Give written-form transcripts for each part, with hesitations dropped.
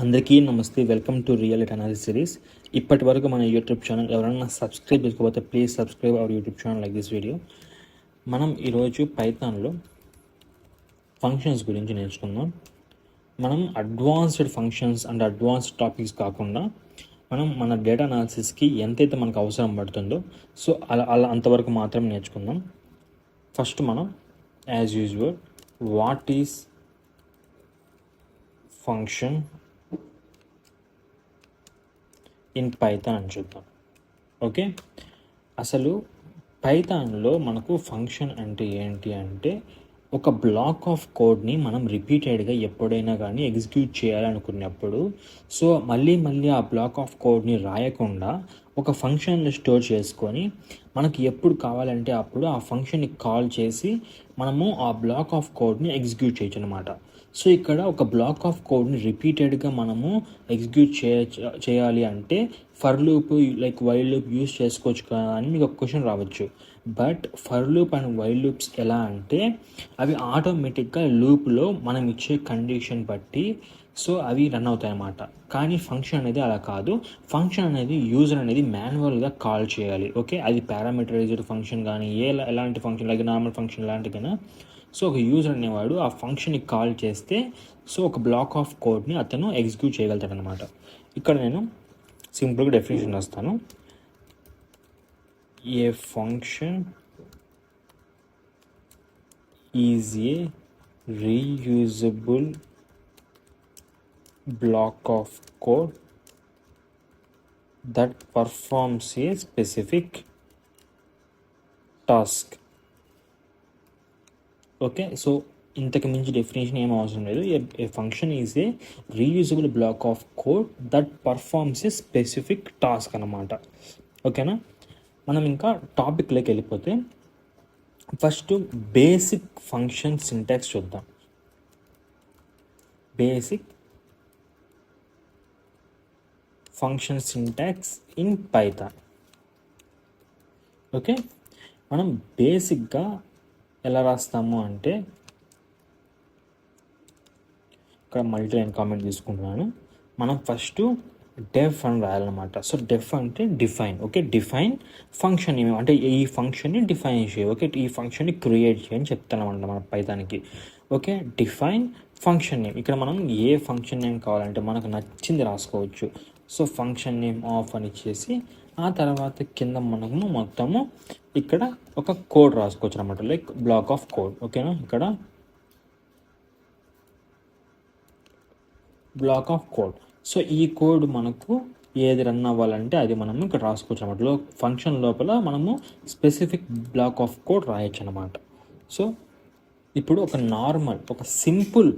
అందరికీ నమస్తే. Welcome to real it analysis series. ఇప్పటి వరకు మన యూట్యూబ్ ఛానల్ ఎవరైనా సబ్స్క్రైబ్ చేసుకోకపోతే please subscribe our YouTube channel like this video. మనం ఈరోజు పైథాన్లో ఫంక్షన్స్ గురించి నేర్చుకుందాం. మనం advanced functions and advanced topics కాకుండా మనం మన డేటా అనాలిసిస్కి ఎంతైతే మనకు అవసరం పడుతుందో సో అలా అంతవరకు మాత్రం నేర్చుకుందాం. ఫస్ట్ మనం as usual what is function in Python అని చూద్దాం. ఓకే, అసలు పైథాన్లో మనకు ఫంక్షన్ అంటే ఏంటి అంటే ఒక బ్లాక్ ఆఫ్ కోడ్ని మనం రిపీటెడ్గా ఎప్పుడైనా కానీ ఎగ్జిక్యూట్ చేయాలనుకున్నప్పుడు సో మళ్ళీ ఆ బ్లాక్ ఆఫ్ కోడ్ని రాయకుండా ఒక ఫంక్షన్లో స్టోర్ చేసుకొని మనకి ఎప్పుడు కావాలంటే అప్పుడు ఆ ఫంక్షన్ని కాల్ చేసి మనము ఆ బ్లాక్ ఆఫ్ కోడ్ని ఎగ్జిక్యూట్ చేయొచ్చు అనమాట. సో ఇక్కడ ఒక బ్లాక్ ఆఫ్ కోడ్ని రిపీటెడ్గా మనము ఎగ్జిక్యూట్ చేయాలి అంటే for loop like while loop use చేసుకోవచ్చు కదా అని మీకు ఒక క్వశ్చన్ రావచ్చు. But for loop and while loops ఎలా అంటే అవి ఆటోమేటిక్గా లూప్లో మనం ఇచ్చే కండిషన్ బట్టి సో అవి రన్ అవుతాయి అన్నమాట. కానీ ఫంక్షన్ అనేది అలా కాదు. ఫంక్షన్ అనేది యూజర్ అనేది మాన్యువల్గా కాల్ చేయాలి. ఓకే, అది పారామీటరైజ్డ్ ఫంక్షన్ కానీ ఎలాంటి ఫంక్షన్ లైక్ నార్మల్ ఫంక్షన్ లాంటిదైనా సో ఒక యూజర్ అనేవాడు ఆ ఫంక్షన్ని కాల్ చేస్తే సో ఒక బ్లాక్ ఆఫ్ కోడ్ని అతను ఎగ్జిక్యూట్ చేయగలుగుతాడు అనమాట. ఇక్కడ నేను సింపుల్గా డెఫినేషన్ రాస్తాను. A function is a reusable block of code that performs a specific task. Okay, so ఇంతకు మించి డెఫినేషన్ ఏం అవసరం లేదు. A function is a reusable block of code that performs a specific task అన్నమాట. ఓకేనా, మనం ఇంకా టాపిక్లోకి వెళ్ళిపోతే ఫస్ట్ బేసిక్ ఫంక్షన్ సింటాక్స్ చూద్దాం. Basic function syntax in Python. Okay, మనం బేసిక్గా ఎలా రాస్తాము అంటే ఇక్కడ మల్టీలైన్ కామెంట్ తీసుకుంటున్నాను. మనం ఫస్ట్ డెఫ్ అని రాయాలన్నమాట. సో డెఫ్ అంటే డిఫైన్. ఓకే, డిఫైన్ ఫంక్షన్ ఏమి అంటే ఈ ఫంక్షన్ని డిఫైన్ చేయి. ఓకే, ఈ ఫంక్షన్ని క్రియేట్ చేయని చెప్తాను అన్నమాట మన పైథాన్కి. Okay, define function name. ఇక్కడ మనం ఏ ఫంక్షన్ నేమ్ కావాలంటే మనకు నచ్చింది రాసుకోవచ్చు. సో ఫంక్షన్ నేమ్ ఆఫ్ అని ఇచ్చేసి ఆ తర్వాత కింద మనము మొత్తము ఇక్కడ ఒక కోడ్ రాసుకోవచ్చు అనమాట, లైక్ బ్లాక్ ఆఫ్ కోడ్. ఓకేనా, ఇక్కడ బ్లాక్ ఆఫ్ కోడ్. సో ఈ కోడ్ మనకు ఏది రన్ అవ్వాలంటే అది మనము ఇక్కడ రాసుకోవచ్చు అనమాట. ఫంక్షన్ లోపల మనము స్పెసిఫిక్ బ్లాక్ ఆఫ్ కోడ్ రాయొచ్చు అనమాట. సో ఇప్పుడు ఒక సింపుల్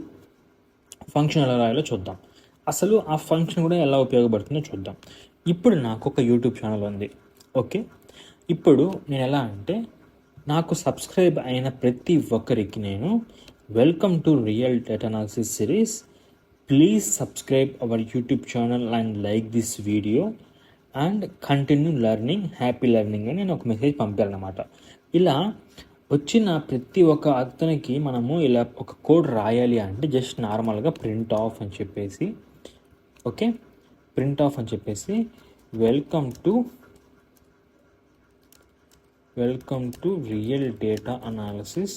ఫంక్షన్ ఎలా రాయాలో చూద్దాం. అసలు ఆ ఫంక్షన్ కూడా ఎలా ఉపయోగపడుతుందో చూద్దాం. ఇప్పుడు నాకు ఒక యూట్యూబ్ ఛానల్ ఉంది. ఓకే, ఇప్పుడు నేను ఎలా అంటే నాకు సబ్స్క్రైబ్ అయిన ప్రతి ఒక్కరికి నేను welcome to real data analysis series, please subscribe our YouTube channel and like this video and continue learning, happy learning అని నేను ఒక మెసేజ్ పంపాలన్నమాట. ఇలా వచ్చిన ప్రతి ఒక్క అతనికి మనము ఇలా ఒక కోడ్ రాయాలి అంటే జస్ట్ నార్మల్గా ప్రింట్ ఆఫ్ అని చెప్పేసి, ఓకే, ప్రింట్ ఆఫ్ అని చెప్పేసి welcome to real data analysis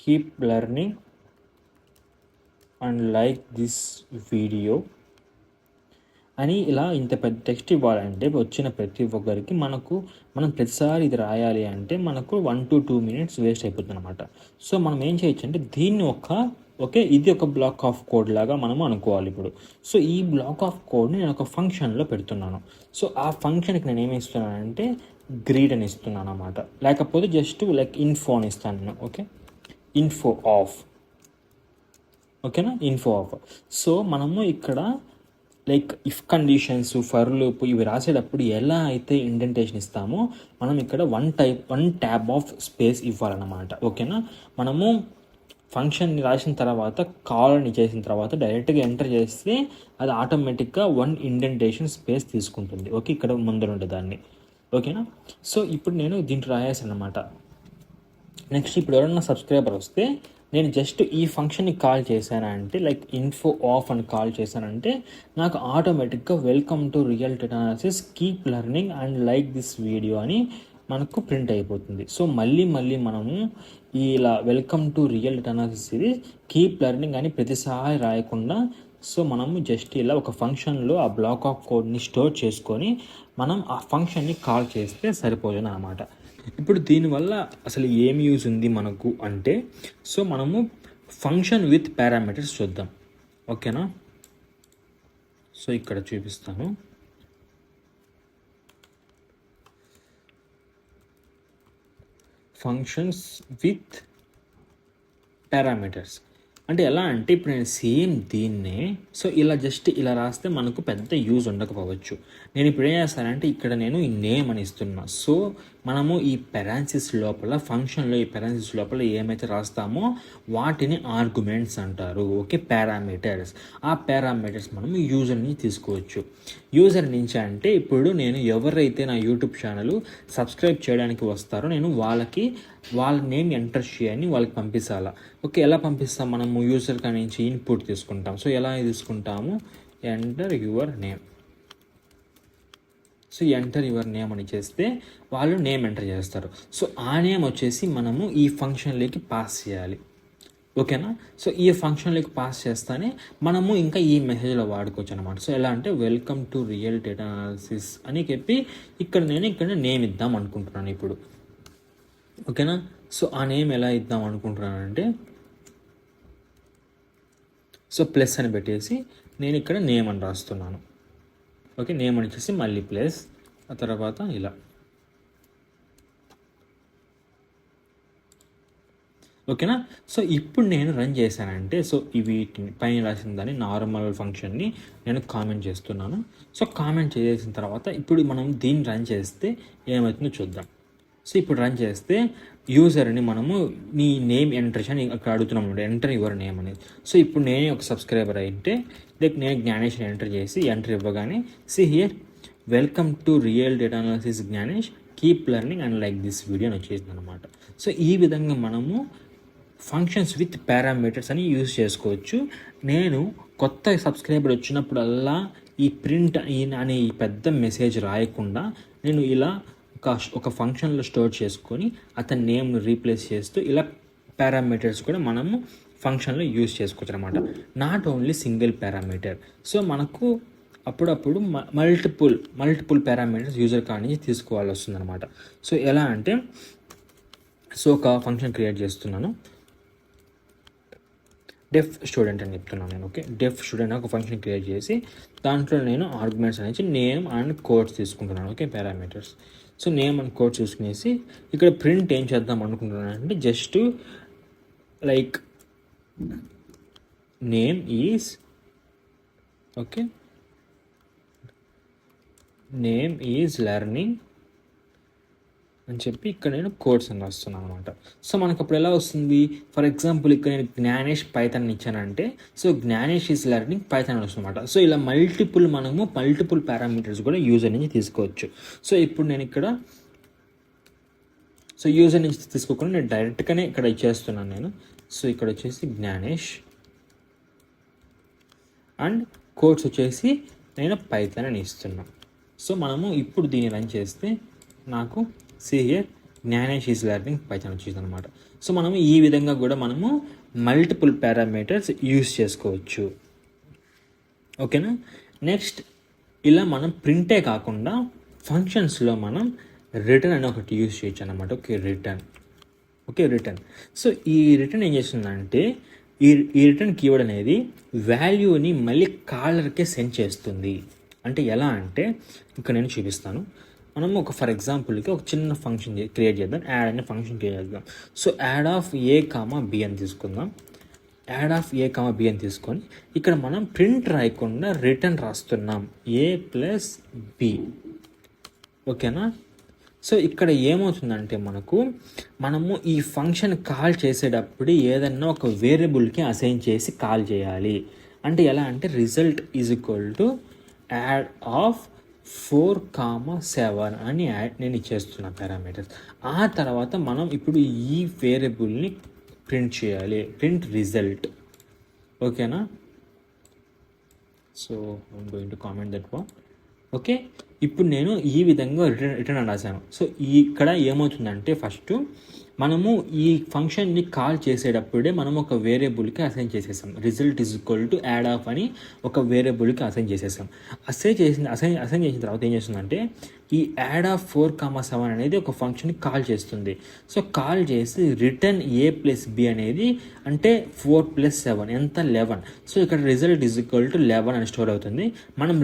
keep learning and like this video అని ఇలా ఇంత పెద్ద టెక్స్ట్ ఇవ్వాలంటే వచ్చిన ప్రతి ఒక్కరికి మనం ప్రతిసారి ఇది రాయాలి అంటే మనకు 1 to 2 minutes వేస్ట్ అయిపోతుంది అనమాట. సో మనం ఏం చేయొచ్చు అంటే దీన్ని ఇది ఒక బ్లాక్ ఆఫ్ కోడ్ లాగా మనం అనుకోవాలి ఇప్పుడు. సో ఈ బ్లాక్ ఆఫ్ కోడ్ని నేను ఒక ఫంక్షన్లో పెడుతున్నాను. సో ఆ ఫంక్షన్కి నేను ఏమి ఇస్తున్నానంటే గ్రీడ్ అని ఇస్తున్నాను అనమాట, లేకపోతే జస్ట్ లైక్ ఇన్ఫో అని ఇస్తాను నేను. Okay, info of. ఓకేనా, ఇన్ఫో ఆఫ్. సో మనము ఇక్కడ like if conditions, for loop ఇవి రాసేటప్పుడు ఎలా అయితే ఇండెంటేషన్ ఇస్తామో మనం ఇక్కడ వన్ ట్యాబ్ ఆఫ్ స్పేస్ ఇవ్వాలన్నమాట. ఓకేనా, మనము ఫంక్షన్ని రాసిన తర్వాత కాల్ని చేసిన తర్వాత డైరెక్ట్గా ఎంటర్ చేస్తే అది ఆటోమేటిక్గా 1 ఇండెంటేషన్ స్పేస్ తీసుకుంటుంది. ఓకే, ఇక్కడ ముందర ఉండే దాన్ని. ఓకేనా, సో ఇప్పుడు నేను దీంట్లో రాయాల్సి అన్నమాట నెక్స్ట్ ఇప్పుడు ఎవరైనా సబ్స్క్రైబర్ వస్తే నేను జస్ట్ ఈ ఫంక్షన్ని కాల్ చేశానంటే లైక్ ఇన్ఫో ఆఫ్ అని కాల్ చేశానంటే నాకు ఆటోమేటిక్గా welcome to real data analysis keep learning and like this video అని మనకు ప్రింట్ అయిపోతుంది. సో మళ్ళీ మనము ఇలా welcome to real data analysis series keep learning అని ప్రతిసారి రాయకుండా సో మనము జస్ట్ ఇలా ఒక ఫంక్షన్లో ఆ బ్లాక్ ఆఫ్ కోడ్ని స్టోర్ చేసుకొని మనం ఆ ఫంక్షన్ని కాల్ చేస్తే సరిపోతుంది అన్నమాట. ఇప్పుడు దీనివల్ల అసలు ఏం యూజ్ ఉంది మనకు అంటే సో మనము ఫంక్షన్ విత్ పారామీటర్స్ చూద్దాం. ఓకేనా, సో ఇక్కడ చూపిస్తాను. ఫంక్షన్స్ విత్ పారామీటర్స్ అంటే ఎలా అంటే ఇప్పుడు నేను సేమ్ దీన్నే సో ఇలా జస్ట్ ఇలా రాస్తే మనకు పెద్ద యూజ్ ఉండకపోవచ్చు. నేను ఇప్పుడు ఏం చేస్తానంటే ఇక్కడ నేను ఈ నేమ్ అని ఇస్తున్నా. సో మనము ఈ పెరాన్సిస్ లోపల ఫంక్షన్లో ఈ పెరాన్సిస్ లోపల ఏమైతే రాస్తామో వాటిని ఆర్గ్యుమెంట్స్ అంటారు. Okay, parameters. ఆ పారామీటర్స్ మనము యూజర్ నుంచి తీసుకోవచ్చు. యూజర్ నుంచి అంటే ఇప్పుడు నేను ఎవరైతే నా యూట్యూబ్ ఛానల్ సబ్స్క్రైబ్ చేయడానికి వస్తారో నేను వాళ్ళ నేమ్ ఎంటర్ చేయని వాళ్ళకి పంపించాలా. ఓకే, ఎలా పంపిస్తాం మనము యూజర్ కాడి నుంచి ఇన్పుట్ తీసుకుంటాం. సో ఎలా తీసుకుంటాము, enter your name. So enter your name అని చేస్తే వాళ్ళు నేమ్ ఎంటర్ చేస్తారు. సో ఆ నేమ్ వచ్చేసి మనము ఈ ఫంక్షన్లోకి పాస్ చేయాలి. ఓకేనా, సో ఈ ఫంక్షన్లోకి పాస్ చేస్తానే మనము ఇంకా ఈ మెసేజ్లో వాడుకోవచ్చు అనమాట. సో ఎలా అంటే welcome to real data analysis అని చెప్పి ఇక్కడ నేమ్ ఇద్దాం అనుకుంటున్నాను ఇప్పుడు. ఓకేనా, సో ఆ నేమ్ ఎలా ఇద్దాం అనుకుంటున్నానంటే సో ప్లస్ అని పెట్టేసి నేను ఇక్కడ నేమ్ అని రాస్తున్నాను. ఓకే, నేమ్ అని వచ్చేసి మళ్ళీ ప్లస్, ఆ తర్వాత ఇలా. ఓకేనా, సో ఇప్పుడు నేను రన్ చేశానంటే సో ఇవి పైన రాసిన దాన్ని నార్మల్ ఫంక్షన్ని నేను కామెంట్ చేస్తున్నాను. సో కామెంట్ చేసిన తర్వాత ఇప్పుడు మనం దీన్ని రన్ చేస్తే ఏమవుతుందో చూద్దాం. సో ఇప్పుడు రన్ చేస్తే యూజర్ని మనము నీ నేమ్ ఎంటర్ అని అక్కడ అడుగుతున్నాం, ఎంటర్ యువర్ నేమ్ అనేది. సో ఇప్పుడు నేనే ఒక సబ్స్క్రైబర్ అయితే లైక్ నేను జ్ఞానేష్ ఎంటర్ చేసి ఎంటర్ ఇవ్వగానే see here welcome to real data analysis Gyanesh keep learning and like this video అని వచ్చేసింది అనమాట. సో ఈ విధంగా మనము ఫంక్షన్స్ విత్ పారామీటర్స్ అని యూజ్ చేసుకోవచ్చు. నేను కొత్త సబ్స్క్రైబర్ వచ్చినప్పుడల్లా ఈ ప్రింట్ అనే ఈ పెద్ద మెసేజ్ రాయకుండా నేను ఇలా ఒక ఫంక్షన్లో స్టోర్ చేసుకొని అతని నేమ్ను రీప్లేస్ చేస్తూ ఇలా పారామీటర్స్ కూడా మనము ఫంక్షన్లో యూజ్ చేసుకోవచ్చు అనమాట. Not only single parameter. So మనకు అప్పుడప్పుడు మల్టిపుల్ పారామీటర్స్ యూజర్ కాడి నుంచి తీసుకోవాల్సి వస్తుంది అనమాట. సో ఎలా అంటే సో ఒక ఫంక్షన్ క్రియేట్ చేస్తున్నాను, డెఫ్ స్టూడెంట్ అని చెప్తున్నాను నేను. ఓకే, డెఫ్ స్టూడెంట్ ఒక ఫంక్షన్ క్రియేట్ చేసి దాంట్లో నేను ఆర్గ్యుమెంట్స్ అనేది నేమ్ అండ్ కోడ్స్ తీసుకుంటున్నాను. Okay, parameters. So name and code చూసుకునేసి ఇక్కడ ప్రింట్ ఏం చేద్దాం అనుకుంటున్నాను అంటే just like name is okay name is learning అని చెప్పి ఇక్కడ నేను కోడ్స్ అని రాస్తున్నాను అనమాట. సో మనకు అప్పుడు ఎలా వస్తుంది, ఫర్ ఎగ్జాంపుల్ ఇక్కడ నేను జ్ఞానేష్ పైథాన్ ఇచ్చానంటే so Gnanesh is learning Python అని వస్తుంది అనమాట. సో ఇలా మల్టిపుల్ పారామీటర్స్ కూడా యూజర్ నుంచి తీసుకోవచ్చు. సో ఇప్పుడు నేను ఇక్కడ సో యూజర్ నుంచి తీసుకోకుండా నేను డైరెక్ట్గానే ఇక్కడ ఇచ్చేస్తున్నాను నేను. సో ఇక్కడ వచ్చేసి జ్ఞానేష్ అండ్ కోడ్స్ వచ్చేసి నేను పైథాన్ అని ఇస్తున్నాను. సో మనము ఇప్పుడు దీన్ని రన్ చేస్తే నాకు see here Gyanesh is learning Python వచ్చింది అనమాట. సో మనము ఈ విధంగా కూడా మనము మల్టిపుల్ పారామీటర్స్ యూజ్ చేసుకోవచ్చు. ఓకేనా, నెక్స్ట్ ఇలా మనం ప్రింటే కాకుండా ఫంక్షన్స్లో మనం రిటర్న్ అని ఒకటి యూజ్ చేయొచ్చు అనమాట. రిటర్న్. సో ఈ రిటర్న్ ఏం చేస్తుందంటే ఈ రిటర్న్ కీవర్డ్ అనేది వాల్యూని మళ్ళీ కాలర్కే సెండ్ చేస్తుంది. అంటే ఎలా అంటే ఇక్కడ నేను చూపిస్తాను. మనం ఫర్ ఎగ్జాంపుల్కి ఒక చిన్న ఫంక్షన్ క్రియేట్ చేద్దాం, యాడ్ అనే ఫంక్షన్ క్రియేట్ చేద్దాం. So add of a comma b అని తీసుకుందాం. Add of a comma b అని తీసుకొని ఇక్కడ మనం ప్రింట్ రాయకుండా రిటర్న్ రాస్తున్నాం ఏ ప్లస్ బి. ఓకేనా, సో ఇక్కడ ఏమవుతుందంటే మనము ఈ ఫంక్షన్ కాల్ చేసేటప్పుడు ఏదన్నా ఒక వేరియబుల్కి అసైన్ చేసి కాల్ చేయాలి. అంటే ఎలా అంటే result is equal to add of 4,7 అని నేను ఇచ్చేస్తున్నా పారామీటర్స్. ఆ తర్వాత మనం ఇప్పుడు ఈ వేరియబుల్ని ప్రింట్ చేయాలి, ప్రింట్ రిజల్ట్. ఓకేనా? So I'm going to comment that one. Okay, ఇప్పుడు నేను ఈ విధంగా రిటర్న్ అని రాశాను. సో ఇక్కడ ఏమవుతుందంటే ఫస్ట్ మనము ఈ ఫంక్షన్ని కాల్ చేసేటప్పుడే మనం ఒక వేరియబుల్కి అసైన్ చేసేసాం. Result is equal to add of అని ఒక వేరియబుల్కి అసైన్ చేసేసాం. అసైన్ చేసిన తర్వాత ఏం చేస్తుందంటే ఈ యాడ్ ఆఫ్ 4,7 అనేది ఒక ఫంక్షన్కి కాల్ చేస్తుంది. సో కాల్ చేసి రిటర్న్ a+b అనేది అంటే 4+7 ఎంత 11. సో ఇక్కడ రిజల్ట్ ఈజ్ ఈక్వల్ టు 11 అని స్టోర్ అవుతుంది. మనం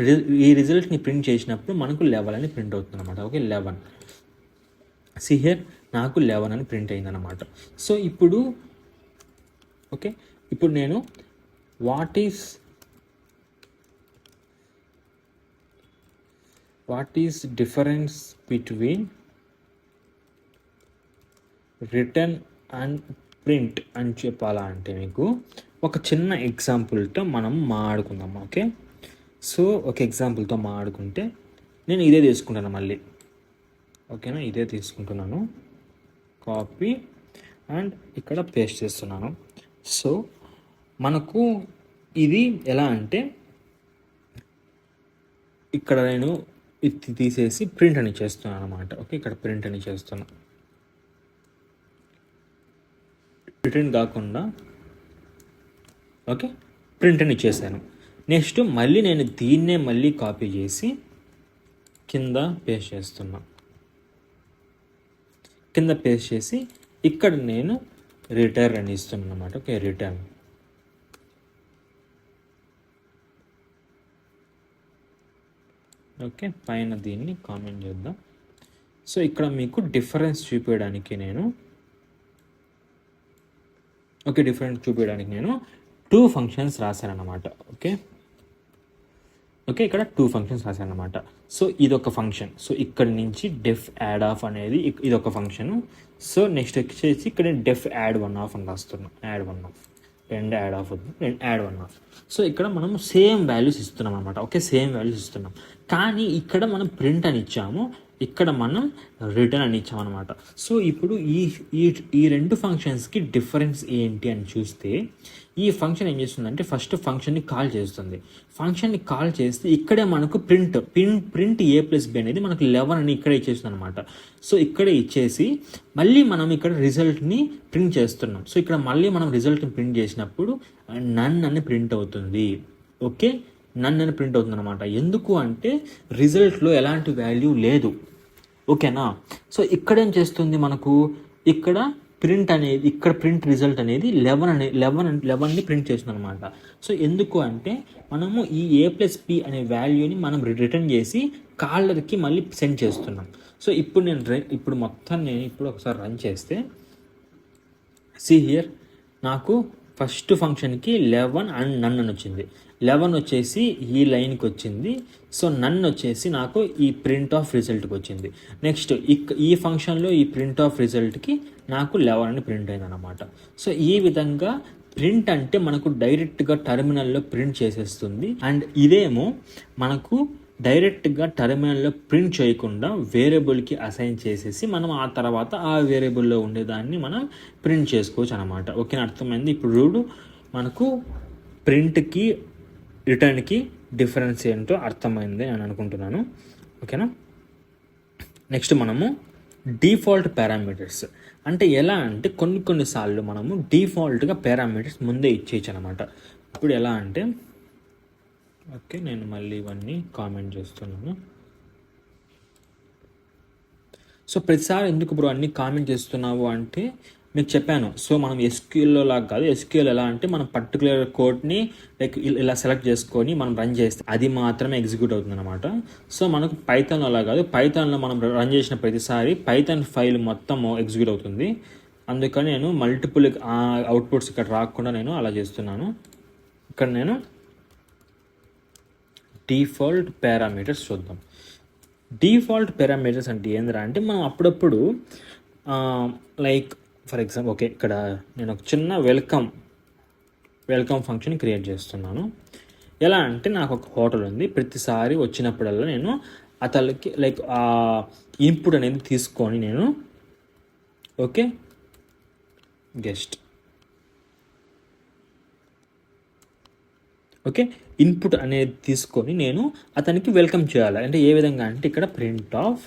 ఈ రిజల్ట్ని ప్రింట్ చేసినప్పుడు మనకు 11 అని ప్రింట్ అవుతుంది అనమాట. ఓకే, 11 సి హియర్ నాకు 11 అని ప్రింట్ అయిందనమాట. సో ఇప్పుడు ఓకే, ఇప్పుడు నేను what is difference between return and print అని చెప్పాలా అంటే మీకు ఒక చిన్న ఎగ్జాంపుల్తో మనం మాట్లాడుకుందాం. ఓకే, సో ఒక ఎగ్జాంపుల్తో మాట్లాడుకుంటే నేను ఇదే తీసుకుంటాను మళ్ళీ. ఓకేనా, ఇదే తీసుకుంటున్నాను, కాపీ అండ్ ఇక్కడ పేస్ట్ చేస్తున్నాను. సో మనకు ఇది ఎలా అంటే ఇక్కడ నేను ఇది తీసేసి ప్రింట్ అని చేస్తున్నాను అనమాట. ఓకే, ఇక్కడ ప్రింట్ అని చేస్తున్నా, రిటర్న్ కాకుండా ఓకే ప్రింట్ అని చేశాను. నెక్స్ట్ మళ్ళీ నేను దీన్నే మళ్ళీ కాపీ చేసి కింద పేస్ట్ చేస్తున్నా. కింద పేస్ట్ చేసి ఇక్కడ నేను రిటర్న్ అని ఇస్తున్నాను అనమాట. Okay, return. ఓకే, పైన దీన్ని కామెంట్ చేద్దాం. సో ఇక్కడ మీకు డిఫరెన్స్ చూపించడానికి నేను టూ ఫంక్షన్స్ రాశాను అనమాట. ఓకే, ఇక్కడ 2 ఫంక్షన్స్ రాశాను అనమాట. సో ఇదొక ఫంక్షన్. సో ఇక్కడ నుంచి డెఫ్ యాడ్ ఆఫ్ అనేది ఇదొక ఫంక్షను. సో నెక్స్ట్ వచ్చేసి ఇక్కడ నేను డెఫ్ యాడ్ 1 ఆఫ్ అని రాస్తున్నాను. యాడ్ 1 ఆఫ్, రెండు యాడ్ ఆఫ్ వద్దు, నేను యాడ్ 1 ఆఫ్. సో ఇక్కడ మనం సేమ్ వాల్యూస్ ఇస్తున్నాం అనమాట. ఓకే, సేమ్ వాల్యూస్ ఇస్తున్నాం, కానీ ఇక్కడ మనం ప్రింట్ అని ఇచ్చాము, ఇక్కడ మనం రిటర్న్ అని ఇచ్చామన్నమాట. సో ఇప్పుడు ఈ రెండు ఫంక్షన్స్కి డిఫరెన్స్ ఏంటి అని చూస్తే ఈ ఫంక్షన్ ఏం చేస్తుందంటే ఫస్ట్ ఫంక్షన్ని కాల్ చేస్తుంది. ఫంక్షన్ని కాల్ చేస్తే ఇక్కడే మనకు ప్రింట్ a+b అనేది మనకు 11 అని ఇక్కడే ఇచ్చేస్తుంది అనమాట. సో ఇక్కడే ఇచ్చేసి మళ్ళీ మనం ఇక్కడ రిజల్ట్ని ప్రింట్ చేస్తున్నాం. సో ఇక్కడ మళ్ళీ మనం రిజల్ట్ని ప్రింట్ చేసినప్పుడు నన్ అని ప్రింట్ అవుతుంది. ఓకే, నన్ అని ప్రింట్ అవుతుంది అనమాట. ఎందుకు అంటే రిజల్ట్లో ఎలాంటి వాల్యూ లేదు. ఓకేనా? సో ఇక్కడ ఏం చేస్తుంది మనకు, ఇక్కడ ప్రింట్ రిజల్ట్ అనేది 11ని ప్రింట్ చేస్తుంది అనమాట. సో ఎందుకు అంటే మనము ఈ a+b అనే వాల్యూని మనం రిటర్న్ చేసి కాలర్కి మళ్ళీ సెండ్ చేస్తున్నాం. సో ఇప్పుడు మొత్తం నేను ఇప్పుడు ఒకసారి రన్ చేస్తే సి హియర్ నాకు ఫస్ట్ ఫంక్షన్కి 11 అండ్ నన్ అని వచ్చింది. 11 వచ్చేసి ఈ లైన్కి వచ్చింది. సో నన్ వచ్చేసి నాకు ఈ ప్రింట్ ఆఫ్ రిజల్ట్కి వచ్చింది. నెక్స్ట్ ఈ ఫంక్షన్లో ఈ ప్రింట్ ఆఫ్ రిజల్ట్కి నాకు 11 అని ప్రింట్ అయింది అనమాట. సో ఈ విధంగా ప్రింట్ అంటే మనకు డైరెక్ట్గా టెర్మినల్లో ప్రింట్ చేసేస్తుంది. అండ్ ఇదేమో మనకు డైరెక్ట్గా టెర్మినల్లో ప్రింట్ చేయకుండా వేరియబుల్కి అసైన్ చేసేసి మనం ఆ తర్వాత ఆ వేరియబుల్లో ఉండేదాన్ని మనం ప్రింట్ చేసుకోవచ్చు అనమాట. ఓకేనా, అర్థమైంది? ఇప్పుడు మనకు ప్రింట్కి రిటర్న్కి డిఫరెన్స్ ఏంటో అర్థమైంది అని అనుకుంటున్నాను. ఓకేనా, నెక్స్ట్ మనము డిఫాల్ట్ పారామీటర్స్ అంటే ఎలా అంటే కొన్నిసార్లు మనము డిఫాల్ట్గా పారామీటర్స్ ముందే ఇచ్చేయచ్చు అనమాట. ఇప్పుడు ఎలా అంటే ఓకే, నేను మళ్ళీ ఇవన్నీ కామెంట్ చేస్తున్నాను. సో ప్రతిసారి ఎందుకు బ్రో అన్నీ కామెంట్ చేస్తున్నావు అంటే మీకు చెప్పాను. సో మనం ఎస్క్యూఎల్లో లాగా కాదు. ఎస్క్యూఎల్ ఎలా అంటే మనం పర్టికులర్ కోడ్ని లైక్ ఇలా సెలెక్ట్ చేసుకొని మనం రన్ చేస్తే అది మాత్రమే ఎగ్జిక్యూట్ అవుతుంది అనమాట. సో మనకు పైథాన్ అలా కాదు. పైథాన్లో మనం రన్ చేసిన ప్రతిసారి పైథాన్ ఫైల్ మొత్తం ఎగ్జిక్యూట్ అవుతుంది. అందుకని నేను మల్టిపుల్ అవుట్పుట్స్ ఇక్కడ రాకుండా నేను అలా చేస్తున్నాను. ఇక్కడ నేను డిఫాల్ట్ పారామీటర్స్ చూద్దాం. డిఫాల్ట్ పారామీటర్స్ అంటే ఏంద్రా అంటే మనం అప్పుడప్పుడు లైక్ ఫర్ ఎగ్జాంపుల్ ఓకే ఇక్కడ నేను ఒక చిన్న వెల్కమ్ ఫంక్షన్ క్రియేట్ చేస్తున్నాను. ఎలా అంటే నాకు ఒక హోటల్ ఉంది. ప్రతిసారి వచ్చినప్పుడల్లా నేను అతనికి లైక్ ఆ ఇన్పుట్ అనేది తీసుకొని నేను ఓకే గెస్ట్ ఓకే ఇన్పుట్ అనేది తీసుకొని నేను అతనికి వెల్కమ్ చేయాలి. అంటే ఏ విధంగా అంటే ఇక్కడ ప్రింట్ ఆఫ్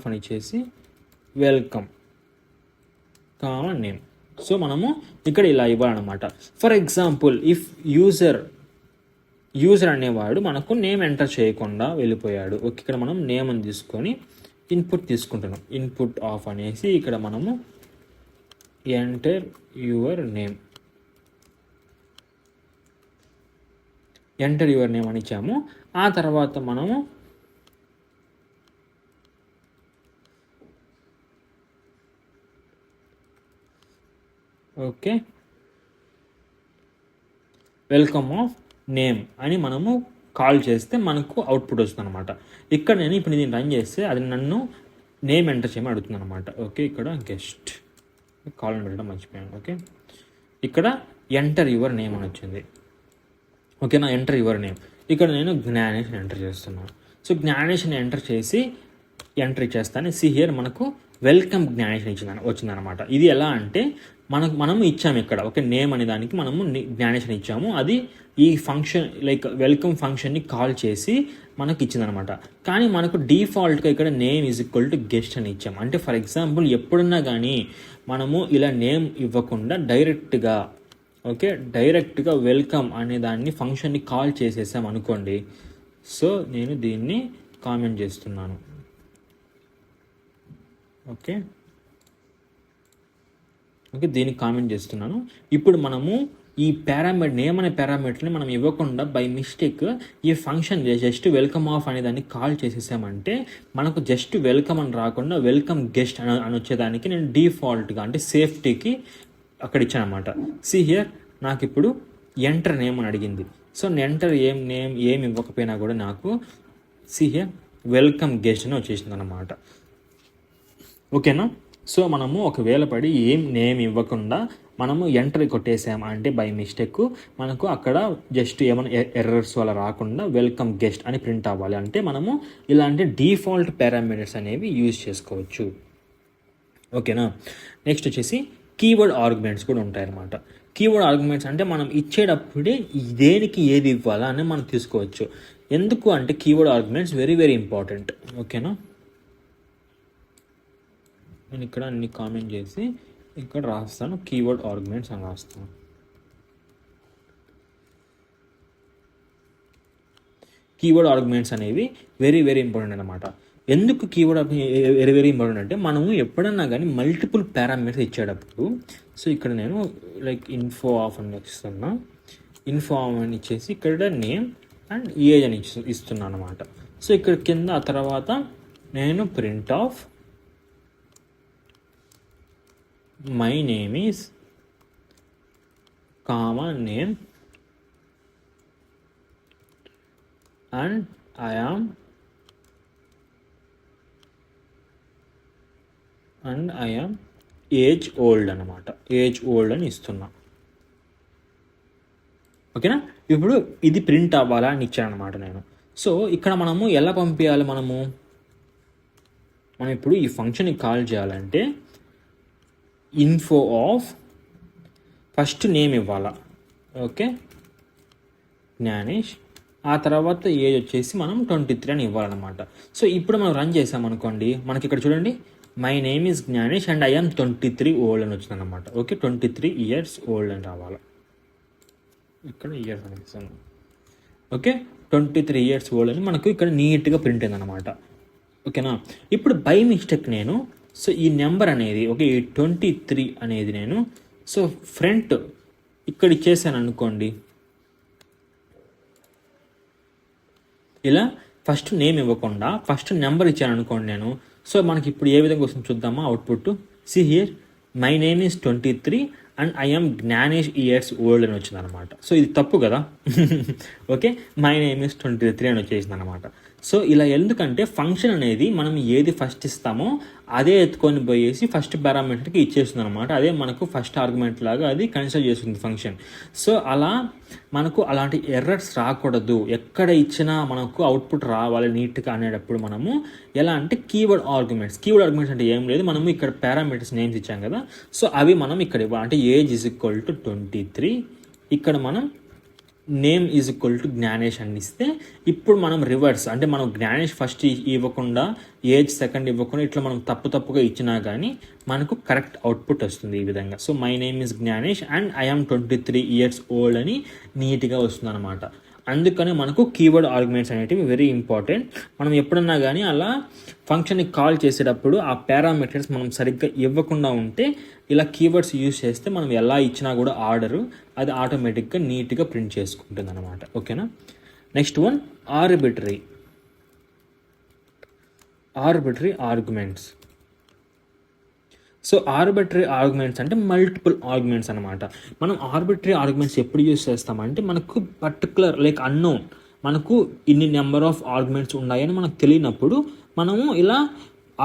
అని ఇచ్చేసి వెల్కమ్ కామన్ నేమ్. సో మనము ఇక్కడ ఇలా ఇవ్వాలన్నమాట. ఫర్ ఎగ్జాంపుల్ ఇఫ్ యూజర్ అనేవాడు మనకు నేమ్ ఎంటర్ చేయకుండా వెళ్ళిపోయాడు. ఓకే ఇక్కడ మనం నేమ్ అని తీసుకొని ఇన్పుట్ తీసుకుంటున్నాం. ఇన్పుట్ ఆఫ్ అనేసి ఇక్కడ మనము ఎంటర్ యువర్ నేమ్ అని ఇచ్చాము. ఆ తర్వాత మనము ఓకే వెల్కమ్ ఆఫ్ నేమ్ అని మనము కాల్ చేస్తే మనకు అవుట్పుట్ వస్తుంది అనమాట. ఇక్కడ నేను ఇప్పుడు దీన్ని రన్ చేస్తే అది నన్ను నేమ్ ఎంటర్ చేయమని అడుగుతుంది అనమాట. ఓకే ఇక్కడ గెస్ట్ కాల్ పెట్టడం మర్చిపోయాను. ఓకే ఇక్కడ ఎంటర్ యువర్ నేమ్ అని వచ్చింది. ఓకేనా ఎంటర్ యువర్ నేమ్. ఇక్కడ నేను జ్ఞానేష్ ఎంటర్ చేస్తున్నాను. సో జ్ఞానేష్ ఎంటర్ ఇచ్చేస్తాను. సి హియర్ మనకు వెల్కమ్ జ్ఞానేష్ వచ్చిందనమాట. ఇది ఎలా అంటే మనము ఇచ్చాము ఇక్కడ ఓకే నేమ్ అనే దానికి మనము జ్ఞానేష్ ఇచ్చాము. అది ఈ ఫంక్షన్ లైక్ వెల్కమ్ ఫంక్షన్ని కాల్ చేసి మనకు ఇచ్చిందనమాట. కానీ మనకు డిఫాల్ట్గా ఇక్కడ name is equal to guest అని ఇచ్చాము. అంటే ఫర్ ఎగ్జాంపుల్ ఎప్పుడున్నా కానీ మనము ఇలా నేమ్ ఇవ్వకుండా డైరెక్ట్గా వెల్కమ్ అనే దాన్ని ఫంక్షన్ని కాల్ చేసేసాం అనుకోండి. సో నేను దీన్ని కామెంట్ చేస్తున్నాను. ఓకే దీనికి కామెంట్ చేస్తున్నాను. ఇప్పుడు మనము ఈ నేమ్ అనే పారామీటర్ని మనం ఇవ్వకుండా బై మిస్టేక్ ఈ ఫంక్షన్ జస్ట్ వెల్కమ్ ఆఫ్ అనే దాన్ని కాల్ చేసేసామంటే మనకు జస్ట్ వెల్కమ్ అని రాకుండా వెల్కమ్ గెస్ట్ అని వచ్చేదానికి నేను డిఫాల్ట్గా అంటే సేఫ్టీకి అక్కడ ఇచ్చాను అనమాట. సి హియర్ నాకు ఇప్పుడు ఎంటర్ నేమ్ అని అడిగింది. సో ఎంటర్ నేమ్ ఏం ఇవ్వకపోయినా కూడా నాకు సి హియర్ వెల్కమ్ గెస్ట్ అని వచ్చేసింది అనమాట. ఓకేనా. సో మనము ఒకవేళ పడి ఏం నేమ్ ఇవ్వకుండా మనము ఎంటర్ కొట్టేసాం అంటే బై మిస్టేక్ మనకు అక్కడ జస్ట్ ఏమైనా ఎర్రర్స్ అలా రాకుండా వెల్కమ్ గెస్ట్ అని ప్రింట్ అవ్వాలి. అంటే మనము ఇలాంటి డిఫాల్ట్ పారామీటర్స్ అనేవి యూజ్ చేసుకోవచ్చు. ఓకేనా. నెక్స్ట్ వచ్చేసి కీవర్డ్ ఆర్గ్యుమెంట్స్ కూడా ఉంటాయన్నమాట. కీవర్డ్ ఆర్గ్యుమెంట్స్ అంటే మనం ఇచ్చేటప్పుడే దేనికి ఏది ఇవ్వాలా అని మనం తీసుకోవచ్చు. ఎందుకు అంటే keyword arguments very very important. ఓకేనా. నేను ఇక్కడ అన్ని కామెంట్ చేసి ఇక్కడ రాస్తాను కీవర్డ్ ఆర్గ్యుమెంట్స్ అని రాస్తాను. కీవర్డ్ ఆర్గ్యుమెంట్స్ అనేవి వెరీ వెరీ ఇంపార్టెంట్ అనమాట. ఎందుకు కీవర్డ్ వెరీ వెరీ ఇంపార్టెంట్ అంటే మనము ఎప్పుడన్నా కానీ మల్టిపుల్ పారామీటర్స్ ఇచ్చేటప్పుడు సో ఇక్కడ నేను లైక్ ఇన్ఫో ఆఫ్ అని ఇస్తున్నా. ఇన్ఫో ఆఫ్ అని ఇచ్చేసి ఇక్కడ నేమ్ అండ్ ఏజ్ అని ఇస్తున్నాను అనమాట. సో ఇక్కడ కింద ఆ తర్వాత నేను print of my name is comma name and I am age old అనమాట. ఏజ్ ఓల్డ్ అని ఇస్తున్నా. ఓకేనా. ఇప్పుడు ఇది ప్రింట్ అవ్వాలా అని ఇచ్చాను అనమాట నేను. సో ఇక్కడ మనము ఎలా పంపించాలి, మనం ఇప్పుడు ఈ ఫంక్షన్ని కాల్ చేయాలంటే ఇన్ఫో ఆఫ్ ఫస్ట్ నేమ్ ఇవ్వాలా. ఓకే జ్ఞానేష్. ఆ తర్వాత ఏజ్ వచ్చేసి మనం 23 అని ఇవ్వాలన్నమాట. సో ఇప్పుడు మనం రన్ చేసామనుకోండి మనకి ఇక్కడ చూడండి my name is Gnanesh and I am 23 old అని వచ్చిందన్నమాట. ఓకే 23 ఇయర్స్ ఓల్డ్ అని రావాలి. ఇక్కడ ఇయర్స్ అని ఇస్తాను. ఓకే 23 ఇయర్స్ ఓల్డ్ అని మనకు ఇక్కడ నీట్గా ప్రింట్ అయిందనమాట. ఓకేనా. ఇప్పుడు బై మిస్టేక్ నేను సో ఈ నెంబర్ అనేది ఓకే ఈ 23 అనేది నేను సో ఫ్రంట్ ఇక్కడ ఇచ్చేసాను అనుకోండి. ఇలా ఫస్ట్ నేమ్ ఇవ్వకుండా ఫస్ట్ నెంబర్ ఇచ్చాను అనుకోండి నేను. సో మనకి ఇప్పుడు ఏ విధంగా వస్తుంది చూద్దామా output. See here my name is 23 and I am Gnanesh years old అని వచ్చింది అనమాట. సో ఇది తప్పు కదా. ఓకే మై నేమ్ ఈజ్ 23 అని వచ్చేసింది అనమాట. సో ఇలా ఎందుకంటే ఫంక్షన్ అనేది మనం ఏది ఫస్ట్ ఇస్తామో అదే ఎత్తుకొని పోయేసి ఫస్ట్ పారామీటర్కి ఇచ్చేస్తుంది అనమాట. అదే మనకు ఫస్ట్ ఆర్గ్యుమెంట్ లాగా అది కన్సిడర్ చేస్తుంది ఫంక్షన్. సో అలా మనకు అలాంటి ఎర్రర్స్ రాకూడదు, ఎక్కడ ఇచ్చినా మనకు అవుట్పుట్ రావాలి నీట్గా అనేటప్పుడు మనము ఎలా అంటే కీవర్డ్ ఆర్గ్యుమెంట్స్ అంటే ఏం లేదు, మనము ఇక్కడ పారామీటర్స్ నేమ్స్ ఇచ్చాం కదా, సో అవి మనం ఇక్కడ ఇవ్వాలి. అంటే ఏజ్ ఈజ్ ఈక్వల్ టు 23, ఇక్కడ మనం name is equal to Gyanesh అని ఇస్తే ఇప్పుడు మనం రివర్స్ అంటే మనం జ్ఞానేష్ ఫస్ట్ ఇవ్వకుండా ఏజ్ సెకండ్ ఇవ్వకుండా ఇట్లా మనం తప్పుగా ఇచ్చినా కానీ మనకు కరెక్ట్ అవుట్పుట్ వస్తుంది ఈ విధంగా. So my name is Gnanesh and I am 23 years old అని నీట్గా వస్తుంది అనమాట. అందుకని మనకు కీవర్డ్ ఆర్గ్యుమెంట్స్ అనేటివి వెరీ ఇంపార్టెంట్. మనం ఎప్పుడన్నా కానీ అలా ఫంక్షన్ని కాల్ చేసేటప్పుడు ఆ పారామీటర్స్ మనం సరిగ్గా ఇవ్వకుండా ఉంటే ఇలా కీవర్డ్స్ యూజ్ చేస్తే మనం ఎలా ఇచ్చినా కూడా ఆర్డరు అది ఆటోమేటిక్గా నీట్గా ప్రింట్ చేసుకుంటుంది అనమాట. ఓకేనా. Next one arbitrary arguments. So arbitrary arguments అంటే మల్టిపుల్ ఆర్గ్యుమెంట్స్ అనమాట. మనం ఆర్బిటరీ ఆర్గ్యుమెంట్స్ ఎప్పుడు యూజ్ చేస్తామంటే మనకు పర్టికులర్ లైక్ అన్నోన్ మనకు ఇన్ని నెంబర్ ఆఫ్ ఆర్గ్యుమెంట్స్ ఉన్నాయని మనకు తెలియనప్పుడు మనము ఇలా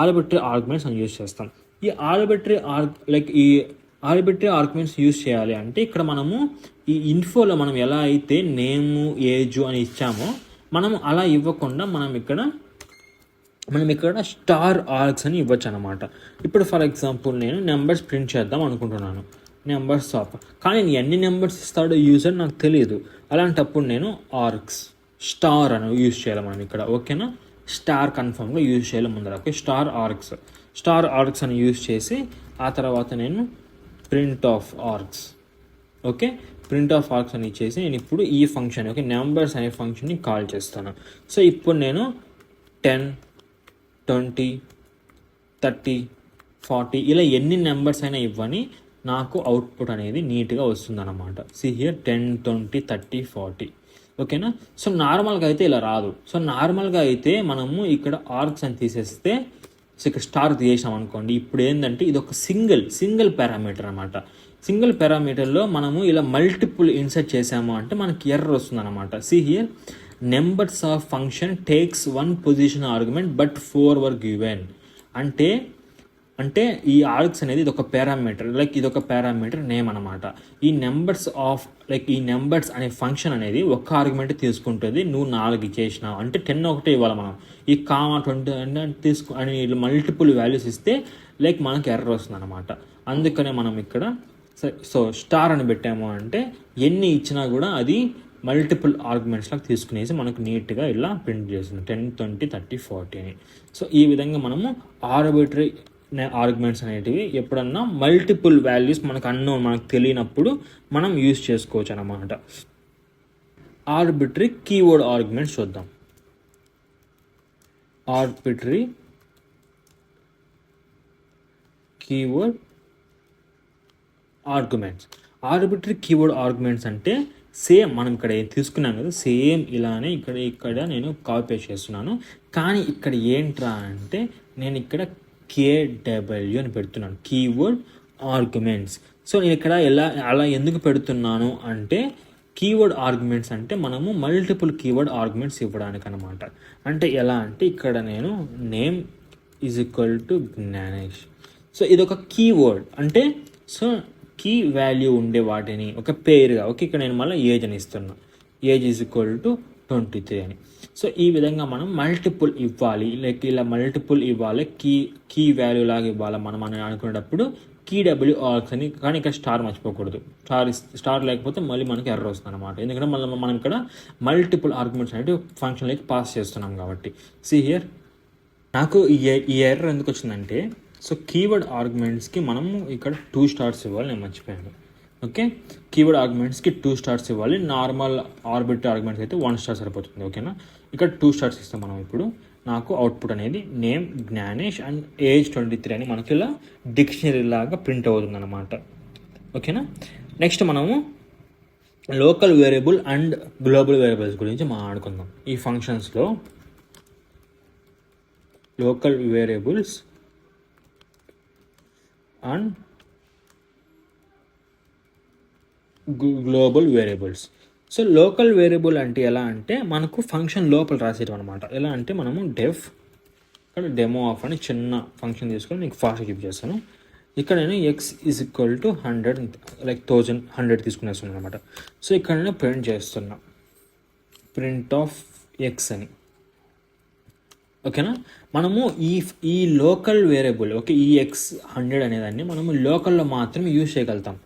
ఆర్బిటరీ ఆర్గ్యుమెంట్స్ అని యూజ్ చేస్తాం. ఈ ఆర్బిటరీ ఆర్గ్యుమెంట్స్ యూజ్ చేయాలి అంటే ఇక్కడ మనము ఈ ఇన్ఫోలో మనం ఎలా అయితే నేము ఏజ్ అని ఇచ్చామో మనం అలా ఇవ్వకుండా మనం ఇక్కడ స్టార్ ఆర్గ్స్ అని ఇవ్వచ్చు అనమాట. ఇప్పుడు ఫర్ ఎగ్జాంపుల్ నేను నెంబర్స్ ప్రింట్ చేద్దాం అనుకుంటున్నాను, నెంబర్స్ ఆఫ్, కానీ ఎన్ని నెంబర్స్ ఇస్తాడో యూజర్ నాకు తెలియదు. అలాంటప్పుడు నేను ఆర్గ్స్ స్టార్ అని యూజ్ చేయాలి మనం ఇక్కడ. ఓకేనా. స్టార్ కన్ఫర్మ్గా యూజ్ చేయాలి ముందర. ఓకే. స్టార్ ఆర్గ్స్ అని యూజ్ చేసి ఆ తర్వాత నేను print of args. Okay. Print of args అని ఇచ్చేసి నేను ఇప్పుడు ఈ ఫంక్షన్ ఓకే నెంబర్స్ అనే ఫంక్షన్ని కాల్ చేస్తాను. సో ఇప్పుడు నేను 10, 20, 30, 40 ఇలా ఎన్ని నెంబర్స్ అయినా ఇవ్వని నాకు అవుట్పుట్ అనేది నీట్గా వస్తుందన్నమాట. See here 10, 20, 30, 40. ఓకేనా. సో నార్మల్గా అయితే ఇలా రాదు. సో నార్మల్గా అయితే మనము ఇక్కడ ఆర్గ్స్ అని తీసేస్తే సో ఇక్కడ స్టార్ తీసేసాం అనుకోండి, ఇప్పుడు ఏంటంటే ఇది ఒక సింగిల్ పారామీటర్ అనమాట. సింగిల్ పారామీటర్లో మనము ఇలా మల్టిపుల్ ఇన్సర్ట్ చేసాము అంటే మనకి ఎర్రర్ వస్తుంది అనమాట. See here numbers of function takes 1 position argument but 4 were given. అంటే ఈ ఆర్గ్స్ అనేది ఇది ఒక పారామీటర్, లైక్ ఇది ఒక పారామీటర్ నేమ్ అనమాట. ఈ నెంబర్స్ అనే ఫంక్షన్ అనేది ఒక్క ఆర్గ్యుమెంట్ తీసుకుంటుంది. నువ్వు 4 ఇచ్చేసినావు అంటే 10 ఒకటే ఇవ్వాలి మనం. ఈ 20 అంటే అని మల్టిపుల్ వాల్యూస్ ఇస్తే లైక్ మనకి ఎర్రర్ వస్తుంది అనమాట. అందుకనే మనం ఇక్కడ సో స్టార్ అని పెట్టాము అంటే ఎన్ని ఇచ్చినా కూడా అది మల్టిపుల్ ఆర్గ్యుమెంట్స్ లాగా తీసుకునేసి మనకు నీట్గా ఇలా ప్రింట్ చేస్తుంది 10, 20, 30, 40 అని. సో ఈ విధంగా మనము ఆర్బిటరీ ఆర్గ్యుమెంట్స్ అనేటివి ఎప్పుడన్నా మల్టిపుల్ వాల్యూస్ మనకు తెలియనప్పుడు మనం యూజ్ చేసుకోవచ్చు అన్నమాట. ఆర్బిటరీ కీవర్డ్ ఆర్గ్యుమెంట్స్ చూద్దాం. ఆర్బిటరీ కీవర్డ్ ఆర్గ్యుమెంట్స్ అంటే సేమ్ మనం ఇక్కడ తీసుకున్నాం కదా, సేమ్ ఇలానే ఇక్కడ నేను కాపీ పేస్ట్ చేస్తున్నాను. కానీ ఇక్కడ ఏంట్రా అంటే నేను ఇక్కడ KW అని పెడుతున్నాను, కీవర్డ్ ఆర్గ్యుమెంట్స్. సో నేను ఇక్కడ అలా ఎందుకు పెడుతున్నాను అంటే కీవర్డ్ ఆర్గ్యుమెంట్స్ అంటే మనము మల్టిపుల్ కీవర్డ్ ఆర్గ్యుమెంట్స్ ఇవ్వడానికి అనమాట. అంటే ఎలా అంటే ఇక్కడ నేను name is equal to Gyanesh. So ఇది ఒక కీవర్డ్ అంటే సో కీ వాల్యూ ఉండే వాటిని ఒక పేరుగా ఓకే ఇక్కడ నేను మళ్ళీ ఏజ్ అని ఇస్తున్నా, ఏజ్ ఈజ్ ఈక్వల్ టు 23 అని. సో ఈ విధంగా మనం మల్టిపుల్ ఇవ్వాలి, లైక్ ఇలా మల్టిపుల్ ఇవ్వాలి, కీ వాల్యూ లాగా ఇవ్వాలి మనం అనుకునేటప్పుడు KW ఆర్గ్స్ అని. కానీ ఇక్కడ స్టార్ మర్చిపోకూడదు, స్టార్ లేకపోతే మళ్ళీ మనకి ఎర్రర్ వస్తుంది అనమాట. ఎందుకంటే మళ్ళీ మనం ఇక్కడ మల్టిపుల్ ఆర్గ్యుమెంట్స్ అనేవి ఫంక్షన్లోకి పాస్ చేస్తున్నాం కాబట్టి. సి హియర్ నాకు ఈ ఎర్రర్ ఎందుకు వచ్చిందంటే సో కీవర్డ్ ఆర్గ్యుమెంట్స్కి మనము ఇక్కడ 2 stars ఇవ్వాలి, నేను మర్చిపోయాను. ఓకే. కీవర్డ్ ఆర్గ్యుమెంట్స్కి 2 stars ఇవ్వాలి, నార్మల్ ఆర్బిటరీ ఆర్గ్యుమెంట్స్ అయితే 1 star సరిపోతుంది. ఓకేనా. ఇక్కడ 2 stars ఇస్తాం మనం. ఇప్పుడు నాకు అవుట్పుట్ అనేది నేమ్ జ్ఞానేష్ అండ్ ఏజ్ 23 అని మనకి ఇలా డిక్షనరీ లాగా ప్రింట్ అవుతుంది అనమాట. ఓకేనా. నెక్స్ట్ మనము local variable and global variables గురించి మాట్లాడుకుందాం. ఈ ఫంక్షన్స్లో local variables and global variables. So local variable అంటే ఎలా అంటే మనకు ఫంక్షన్ లోపల రాసేయడం అనమాట. ఎలా అంటే మనము డెఫ్ ఇక్కడ డెమో ఆఫ్ అని చిన్న ఫంక్షన్ తీసుకొని మీకు ఫాస్ట్ గివ్ చేస్తాను. ఇక్కడ నేను x is equal to 100 like 100 తీసుకునేస్తున్నాను అనమాట. సో ఇక్కడ నేను ప్రింట్ చేస్తున్నా ప్రింట్ ఆఫ్ ఎక్స్ అని. ఓకేనా, మనము ఈ లోకల్ వేరియబుల్ ఓకే ఈ x 100 అనేదాన్ని మనము లోకల్లో మాత్రమే యూజ్ చేయగలుగుతాం.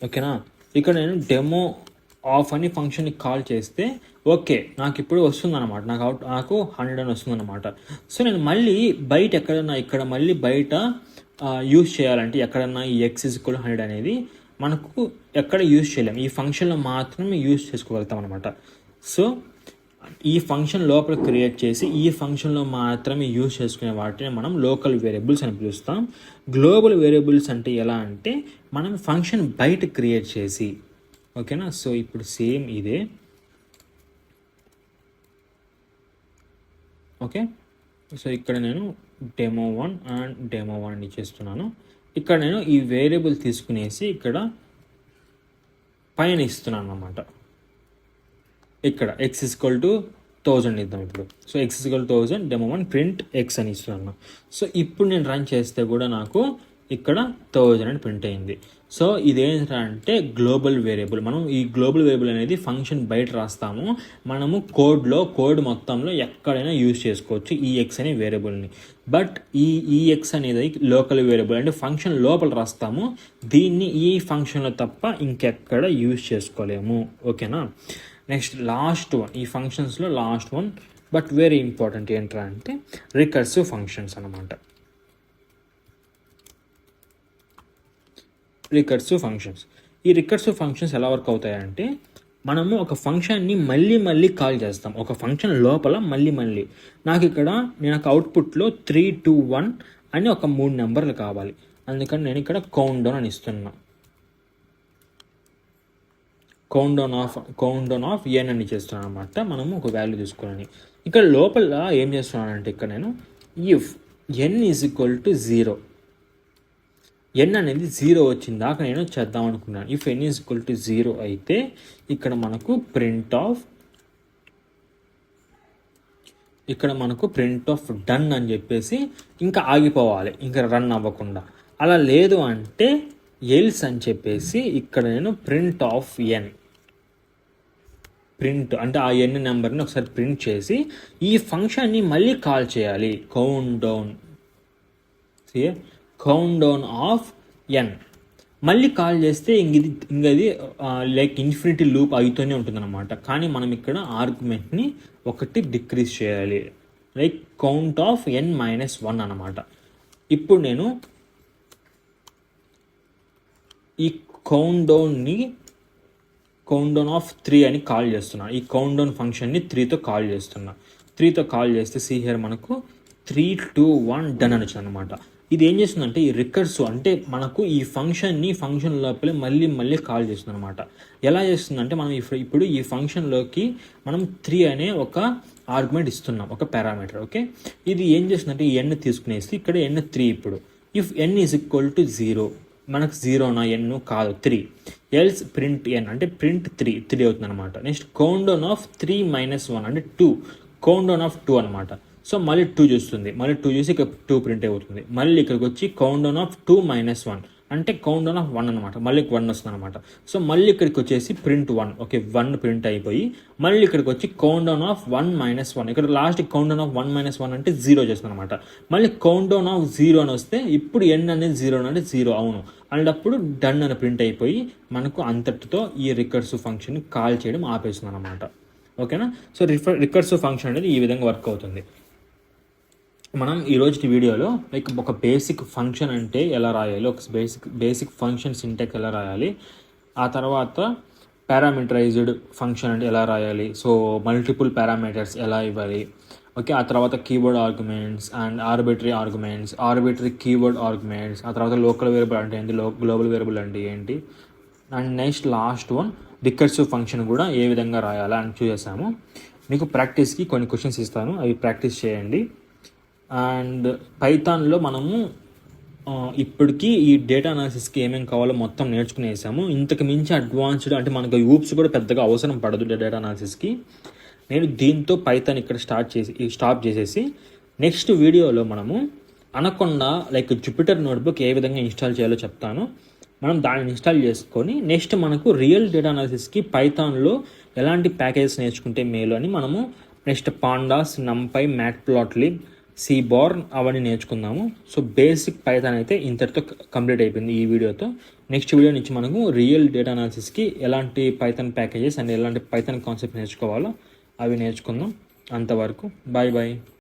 ఓకేనా, ఇక్కడ నేను డెమో ఆఫ్ అని ఫంక్షన్ని కాల్ చేస్తే ఓకే నాకు ఇప్పుడు వస్తుందన్నమాట, నాకు 100 అని వస్తుందన్నమాట. సో నేను మళ్ళీ బయట ఎక్కడన్నా ఇక్కడ మళ్ళీ బయట యూజ్ చేయాలంటే ఎక్కడన్నా ఈ x ఈజ్ ఈక్వల్ 100 అనేది మనకు ఎక్కడ యూజ్ చేయలేము, ఈ ఫంక్షన్లో మాత్రమే యూజ్ చేసుకోగలుగుతాం అనమాట. సో ఈ ఫంక్షన్ లోపల క్రియేట్ చేసి ఈ ఫంక్షన్లో మాత్రమే యూజ్ చేసుకునే వాటిని మనం లోకల్ వేరియబుల్స్ అని పిలుస్తాం. గ్లోబల్ వేరియబుల్స్ అంటే ఎలా అంటే మనం ఫంక్షన్ బయట క్రియేట్ చేసి, ఓకేనా. సో ఇప్పుడు సేమ్ ఇదే, ఓకే. సో ఇక్కడ నేను డెమో1 అండ్ డెమో1 ఇచ్చేస్తున్నాను. ఇక్కడ నేను ఈ వేరియబుల్ తీసుకునేసి ఇక్కడ పైన ఇస్తున్నాను అన్నమాట. ఇక్కడ x ఈక్వల్ టు 1000 ఇద్దాం ఇప్పుడు. So x equal 1000 demo1 print x అని ఇస్తున్నాను. సో ఇప్పుడు నేను రన్ చేస్తే కూడా నాకు ఇక్కడ 1000 అని ప్రింట్ అయింది. సో ఇదేంటంటే గ్లోబల్ వేరియబుల్. మనం ఈ గ్లోబల్ వేరియబుల్ అనేది ఫంక్షన్ బయట రాస్తాము, మనము కోడ్ మొత్తంలో ఎక్కడైనా యూజ్ చేసుకోవచ్చు ఈ x అనే వేరియబుల్ని. బట్ ఈ x అనేది లోకల్ వేరియబుల్ అంటే ఫంక్షన్ లోపల రాస్తాము, దీన్ని ఈ ఫంక్షన్లో తప్ప ఇంకెక్కడ యూజ్ చేసుకోలేము. ఓకేనా. నెక్స్ట్ లాస్ట్ వన్, ఈ ఫంక్షన్స్లో last one but very important ఏంట్రా అంటే రికర్సివ్ ఫంక్షన్స్ అన్నమాట. రికర్సివ్ ఫంక్షన్స్, ఈ రికర్సివ్ ఫంక్షన్స్ ఎలా వర్క్ అవుతాయంటే మనము ఒక ఫంక్షన్ని మళ్ళీ కాల్ చేస్తాం, ఒక ఫంక్షన్ లోపల మళ్ళీ. నాకు ఇక్కడ నేను అవుట్పుట్లో 3, 2, 1 అని ఒక 3 నెంబర్లు కావాలి, అందుకని నేను ఇక్కడ కౌంట్ డౌన్ అని ఇస్తున్నా. కౌంట్ డౌన్ ఆఫ్ n అని చేస్తున్నాను అనమాట. మనము ఒక వాల్యూ తీసుకోవాలని. ఇక్కడ లోపల ఏం చేస్తున్నానంటే ఇక్కడ నేను if n is equal to 0, n అనేది 0 వచ్చిందాక నేను చేద్దాం అనుకున్నాను. If n is equal to 0 అయితే ఇక్కడ మనకు ప్రింట్ ఆఫ్ డన్ అని చెప్పేసి ఇంకా ఆగిపోవాలి, ఇంకా రన్ అవ్వకుండా. అలా లేదు అంటే ఎల్స్ అని చెప్పేసి ఇక్కడ నేను ప్రింట్ ఆఫ్ n, ప్రింట్ అంటే ఆ n నెంబర్ని ఒకసారి ప్రింట్ చేసి ఈ ఫంక్షన్ని మళ్ళీ కాల్ చేయాలి. కౌంట్ డౌన్ ఆఫ్ n మళ్ళీ కాల్ చేస్తే ఇంకది లైక్ ఇన్ఫినిటీ లూప్ అవుతూనే ఉంటుంది అనమాట. కానీ మనం ఇక్కడ ఆర్గ్యుమెంట్ని ఒకటి డిక్రీజ్ చేయాలి, లైక్ కౌంట్ ఆఫ్ n-1 అనమాట. ఇప్పుడు నేను ఈ కౌంట్ డౌన్ ఆఫ్ 3 అని కాల్ చేస్తున్నాను. ఈ కౌంట్ డౌన్ ఫంక్షన్ని 3తో కాల్ చేస్తున్నా. 3తో కాల్ చేస్తే సీ హియర్ మనకు 3, 2, 1 డన్ అని వచ్చింది అనమాట. ఇది ఏం చేస్తుందంటే ఈ రికర్సివ్ అంటే మనకు ఈ ఫంక్షన్ లోపలే మళ్ళీ కాల్ చేస్తుంది అనమాట. ఎలా చేస్తుందంటే మనం ఇప్పుడు ఈ ఫంక్షన్లోకి మనం 3 అనే ఒక ఆర్గ్యుమెంట్ ఇస్తున్నాం, ఒక పారామీటర్. ఓకే, ఇది ఏం చేస్తుందంటే ఈ n తీసుకునేసి ఇక్కడ n 3. ఇప్పుడు if n is equal to 0, మనకు 0నా n కాదు 3, ఎల్స్ ప్రింట్ n అంటే ప్రింట్ 3 అవుతుంది అనమాట. నెక్స్ట్ కౌంట్ డౌన్ ఆఫ్ 3-1 అంటే 2, కౌంట్ డౌన్ ఆఫ్ 2 అనమాట. సో మళ్ళీ 2 చూస్తుంది, మళ్ళీ 2 చూసి ఇక్కడ 2 ప్రింట్ అవుతుంది. మళ్ళీ ఇక్కడికి వచ్చి కౌంట్ డౌన్ ఆఫ్ 2-1 అంటే కౌంట్ డౌన్ ఆఫ్ 1 అనమాట. మళ్ళీ 1 వస్తుంది అనమాట. సో మళ్ళీ ఇక్కడికి వచ్చేసి ప్రింట్ 1, ఓకే 1 ప్రింట్ అయిపోయి మళ్ళీ ఇక్కడికి వచ్చి కౌంట్ డౌన్ ఆఫ్ 1-1, ఇక్కడ లాస్ట్ కౌంట్ డౌన్ ఆఫ్ 1-1 అంటే 0 చేస్తుంది అనమాట. మళ్ళీ కౌంట్ డౌన్ ఆఫ్ 0 అని వస్తే ఇప్పుడు n అనేది 0 అంటే 0 అవును అనేటప్పుడు డన్ అని ప్రింట్ అయిపోయి మనకు అంతటితో ఈ రికర్సివ్ ఫంక్షన్ కాల్ చేయడం ఆపేస్తుంది అనమాట. ఓకేనా. సో రికర్సివ్ ఫంక్షన్ అనేది ఈ విధంగా వర్క్ అవుతుంది. మనం ఈరోజు వీడియోలో లైక్ ఒక బేసిక్ ఫంక్షన్ అంటే ఎలా రాయాలి, ఒక బేసిక్ ఫంక్షన్ సింటాక్స్ ఎలా రాయాలి, ఆ తర్వాత పారామీటరైజ్డ్ ఫంక్షన్ అంటే ఎలా రాయాలి, సో మల్టిపుల్ పారామీటర్స్ ఎలా ఇవ్వాలి, ఓకే, ఆ తర్వాత keyword arguments and arbitrary keyword arguments, ఆ తర్వాత లోకల్ వేరియబుల్ అంటే ఏంటి, గ్లోబల్ వేరియబుల్ అంటే ఏంటి, and next last one recursive function కూడా ఏ విధంగా రాయాలా అని చూసేసాము. మీకు ప్రాక్టీస్కి కొన్ని క్వశ్చన్స్ ఇస్తాను, అవి ప్రాక్టీస్ చేయండి. అండ్ పైథాన్లో మనము ఇప్పటికీ ఈ డేటా అనాలిసిస్కి ఏమేమి కావాలో మొత్తం నేర్చుకునేసాము. ఇంతకు మించి అడ్వాన్స్డ్ అంటే మనకు యూప్స్ కూడా పెద్దగా అవసరం పడదు డేటా అనాలిసిస్కి. నేను దీంతో పైథాన్ ఇక్కడ స్టాప్ చేసేసి నెక్స్ట్ వీడియోలో మనము అనకొండా లైక్ జుపిటర్ నోట్బుక్ ఏ విధంగా ఇన్స్టాల్ చేయాలో చెప్తాను. మనం దాన్ని ఇన్స్టాల్ చేసుకొని నెక్స్ట్ మనకు రియల్ డేటా అనాలిసిస్కి పైథాన్లో ఎలాంటి ప్యాకేజెస్ నేర్చుకుంటే మేలు అని మనము నెక్స్ట్ పాండాస్, నంపై, మ్యాట్ప్లాట్లిబ్, సీబార్న్ అవన్నీ నేర్చుకుందాము. సో బేసిక్ పైథాన్ అయితే ఇంతటితో కంప్లీట్ అయిపోయింది ఈ వీడియోతో. నెక్స్ట్ వీడియో నుంచి మనము రియల్ డేటా అనాలిసిస్కి ఎలాంటి పైథాన్ ప్యాకేజెస్ అండ్ ఎలాంటి పైథాన్ కాన్సెప్ట్ నేర్చుకోవాలో అవి నేర్చుకుందాం. అంతవరకు బాయ్ బాయ్.